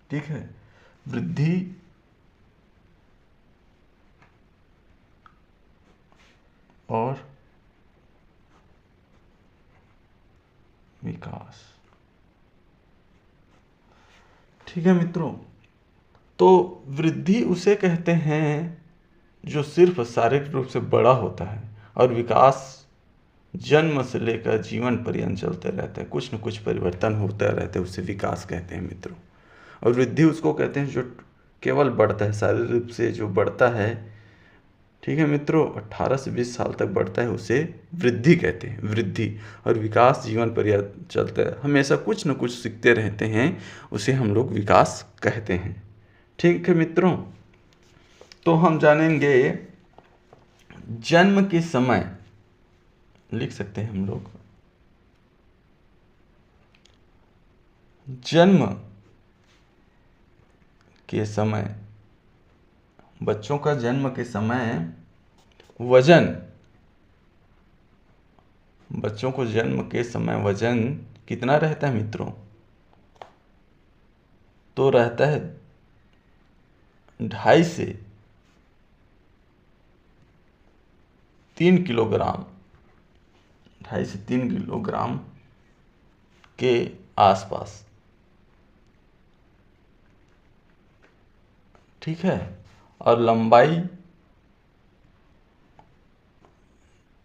ठीक है। वृद्धि और विकास। ठीक है मित्रों, तो वृद्धि उसे कहते हैं जो सिर्फ शारीरिक रूप से बड़ा होता है, और विकास जन्म से लेकर जीवन पर्यंत चलते रहते हैं, कुछ न कुछ परिवर्तन होता रहता है, उसे विकास कहते हैं मित्रों। और वृद्धि उसको कहते हैं जो केवल बढ़ता है, शारीरिक रूप से जो बढ़ता है। ठीक है मित्रों, 18 से 20 साल तक बढ़ता है, उसे वृद्धि कहते हैं, वृद्धि। और विकास जीवन पर्यंत चलता है, हमेशा कुछ न कुछ सीखते रहते हैं, उसे हम लोग विकास कहते हैं। ठीक है मित्रों, तो हम जानेंगे जन्म के समय, लिख सकते हैं हम लोग, जन्म के समय, बच्चों का जन्म के समय वजन, बच्चों को जन्म के समय वजन कितना रहता है मित्रों? तो रहता है 2.5 से 3 किलोग्राम, 2.5 से 3 किलोग्राम के आसपास। ठीक है। और लंबाई,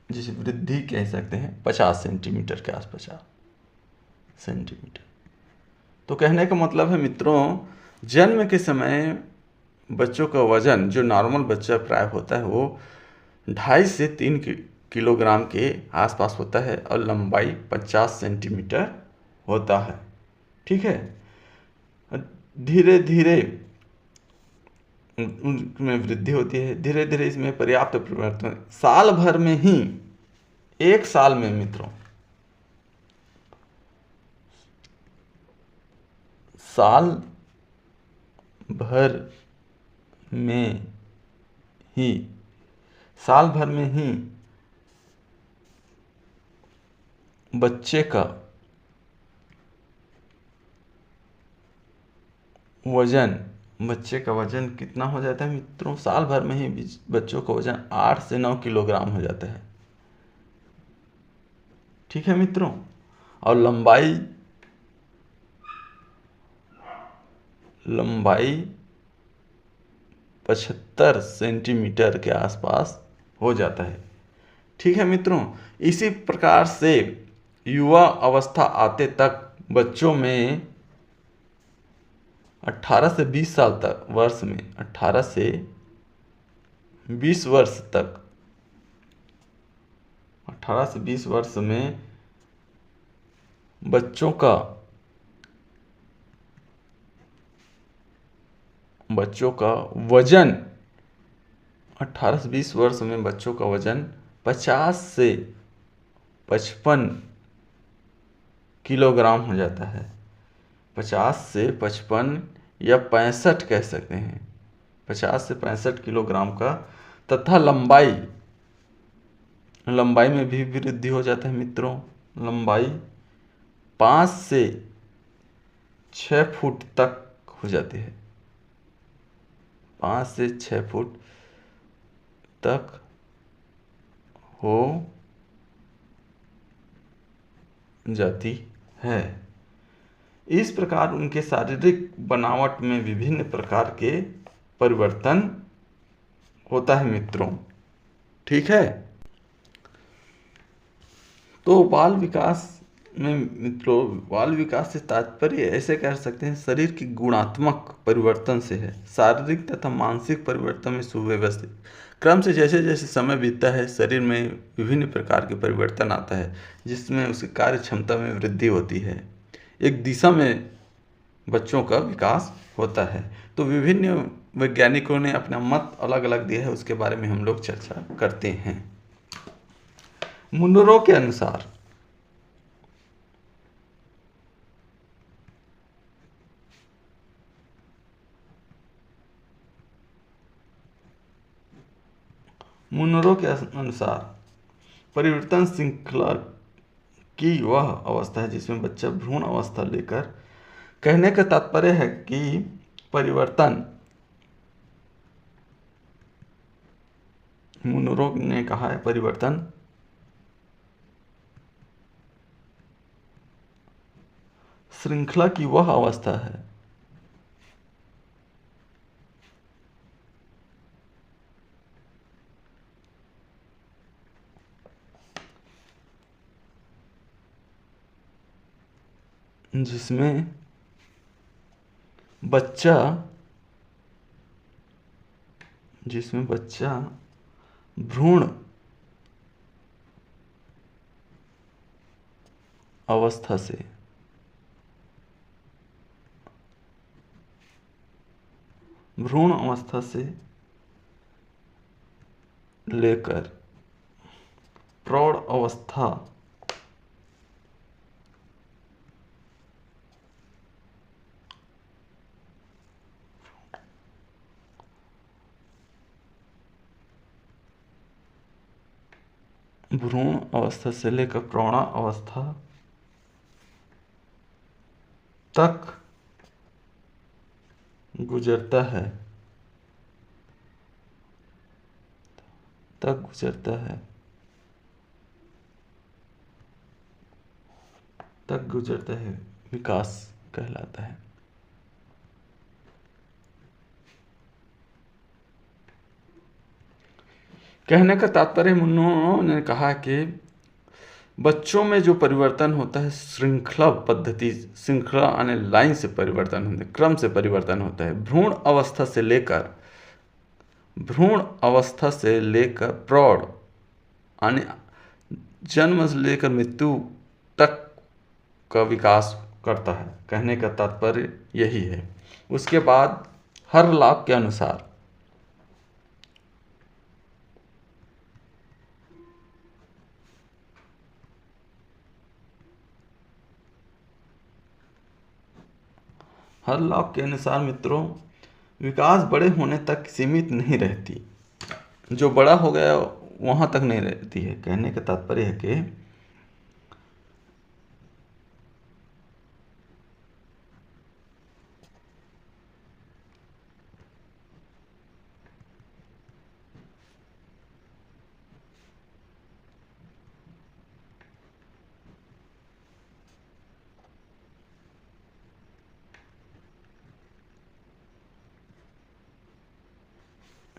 जिसे वृद्धि कह सकते हैं, 50 सेंटीमीटर के आसपास, 50 सेंटीमीटर। तो कहने का मतलब है मित्रों, जन्म के समय बच्चों का वजन, जो नॉर्मल बच्चा प्राय होता है, वो 2.5 से 3 किलोग्राम के आसपास होता है, और लंबाई 50 सेंटीमीटर होता है। ठीक है। धीरे धीरे उनमें वृद्धि होती है, धीरे धीरे इसमें पर्याप्त परिवर्तन, साल भर में ही, एक साल में मित्रों, साल भर में ही, साल भर में ही बच्चे का वजन, बच्चे का वजन कितना हो जाता है मित्रों? साल भर में ही बच्चों का वजन 8 से 9 किलोग्राम हो जाता है। ठीक है मित्रों। और लंबाई, लंबाई 75 सेंटीमीटर के आसपास हो जाता है। ठीक है मित्रों। इसी प्रकार से युवा अवस्था आते तक बच्चों में 18 से 20 साल तक, वर्ष में 18 से 20 वर्ष तक, 18 से 20 वर्ष में बच्चों का वजन, 18 से 20 वर्ष में बच्चों का वजन 50 से 55 किलोग्राम हो जाता है। 50 से 55 या 65 कह सकते हैं, 50 से 65 किलोग्राम का। तथा लंबाई, लंबाई में भी वृद्धि हो जाता है मित्रों। लंबाई 5 से 6 फुट तक हो जाती है, 5 से 6 फुट तक हो जाती है। इस प्रकार उनके शारीरिक बनावट में विभिन्न प्रकार के परिवर्तन होता है मित्रों। ठीक है। तो बाल विकास में मित्रों, बाल विकास से तात्पर्य ऐसे कह सकते हैं, शरीर की गुणात्मक परिवर्तन से है। शारीरिक तथा मानसिक परिवर्तन में सुव्यवस्थित क्रम से जैसे जैसे समय बीतता है, शरीर में विभिन्न प्रकार के परिवर्तन आता है, जिसमें उसकी कार्य क्षमता में वृद्धि होती है। एक दिशा में बच्चों का विकास होता है। तो विभिन्न वैज्ञानिकों ने अपना मत अलग अलग दिया है, उसके बारे में हम लोग चर्चा करते हैं। मुनरो के अनुसार परिवर्तन श्रृंखला की वह अवस्था है जिसमें बच्चा भ्रूण अवस्था लेकर कहने का तात्पर्य है कि परिवर्तन, मुनरो ने कहा है, परिवर्तन श्रृंखला की वह अवस्था है जिसमें बच्चा भ्रूण अवस्था से लेकर प्रौढ़ अवस्था भ्रूण अवस्था से लेकर प्रौढ़ावस्था तक गुजरता है विकास कहलाता है। कहने का तात्पर्य मुन्नो ने कहा कि बच्चों में जो परिवर्तन होता है श्रृंखला यानी लाइन से परिवर्तन होता है, क्रम से परिवर्तन होता है। भ्रूण अवस्था से लेकर प्रौढ़ यानी जन्म से लेकर मृत्यु तक का विकास करता है। कहने का तात्पर्य यही है। उसके बाद हर लाभ के अनुसार मित्रों, विकास बड़े होने तक सीमित नहीं रहती। जो बड़ा हो गया वहां तक नहीं रहती है। कहने का तात्पर्य है कि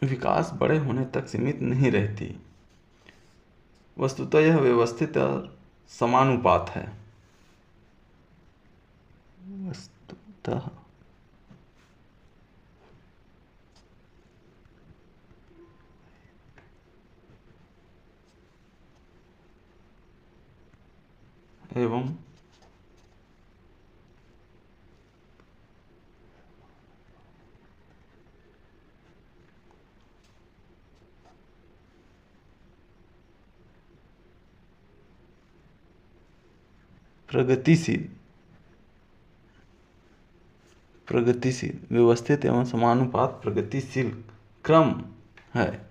विकास बड़े होने तक सीमित नहीं रहती। वस्तुतः यह व्यवस्थित और समानुपात है। वस्तुतः एवं प्रगतिशील व्यवस्थित एवं समानुपात प्रगतिशील क्रम है।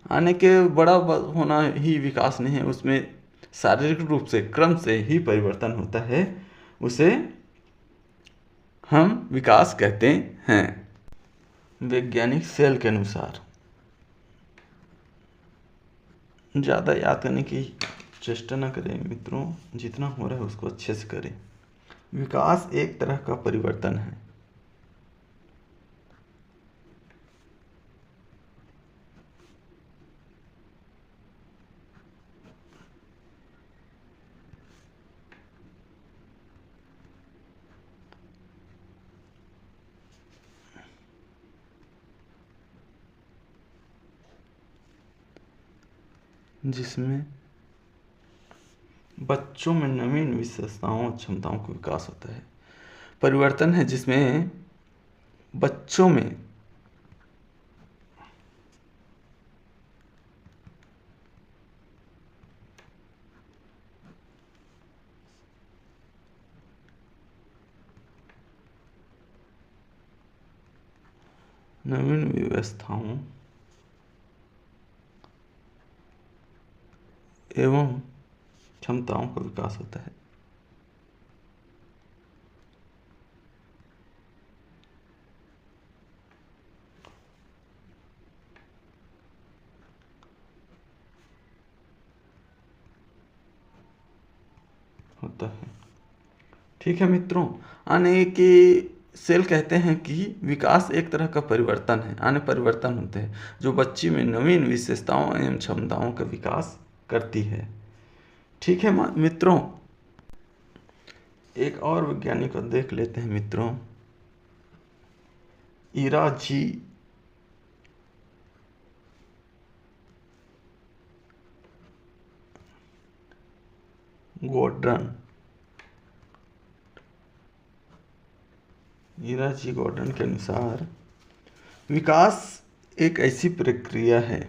आने के बड़ा होना ही विकास नहीं है, उसमें शारीरिक रूप से क्रम से ही परिवर्तन होता है, उसे हम विकास कहते हैं। वैज्ञानिक सेल के अनुसार, ज़्यादा याद करने की चेष्टा न करें मित्रों, जितना हो रहा है उसको अच्छे से करें। विकास एक तरह का परिवर्तन है। जिसमें बच्चों में नवीन विशेषताओं और क्षमताओं का विकास होता है। परिवर्तन है जिसमें बच्चों में नवीन व्यवस्थाओं एवं क्षमताओं का विकास होता है। होता है। ठीक है मित्रों, आने के सेल कहते हैं कि विकास एक तरह का परिवर्तन है, आने परिवर्तन होते हैं जो बच्चे में नवीन विशेषताओं एवं क्षमताओं का विकास करती है। ठीक है मित्रों, एक और वैज्ञानिक को देख लेते हैं मित्रों, ईरा जी गॉर्डन। ईरा जी गॉर्डन के अनुसार विकास एक ऐसी प्रक्रिया है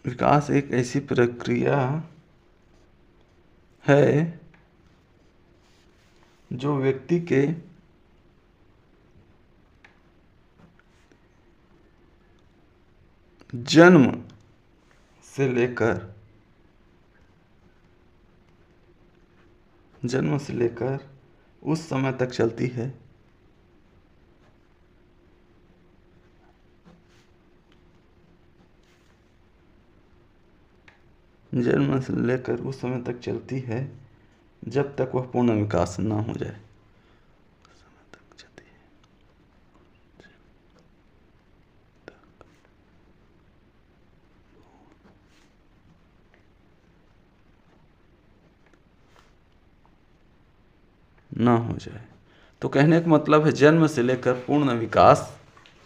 विकास एक ऐसी प्रक्रिया है जो व्यक्ति के जन्म से लेकर उस समय तक चलती है जन्म से लेकर उस समय तक चलती है जब तक वह पूर्ण विकास ना हो जाए। समय तक चलती है ना हो जाए। तो कहने का मतलब है जन्म से लेकर पूर्ण विकास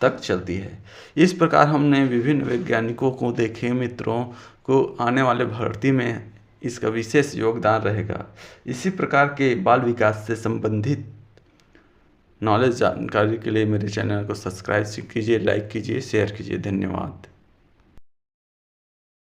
तक चलती है। इस प्रकार हमने विभिन्न वैज्ञानिकों को देखे मित्रों को, आने वाले भर्ती में इसका विशेष योगदान रहेगा। इसी प्रकार के बाल विकास से संबंधित नॉलेज जानकारी के लिए मेरे चैनल को सब्सक्राइब कीजिए, लाइक कीजिए, शेयर कीजिए। धन्यवाद।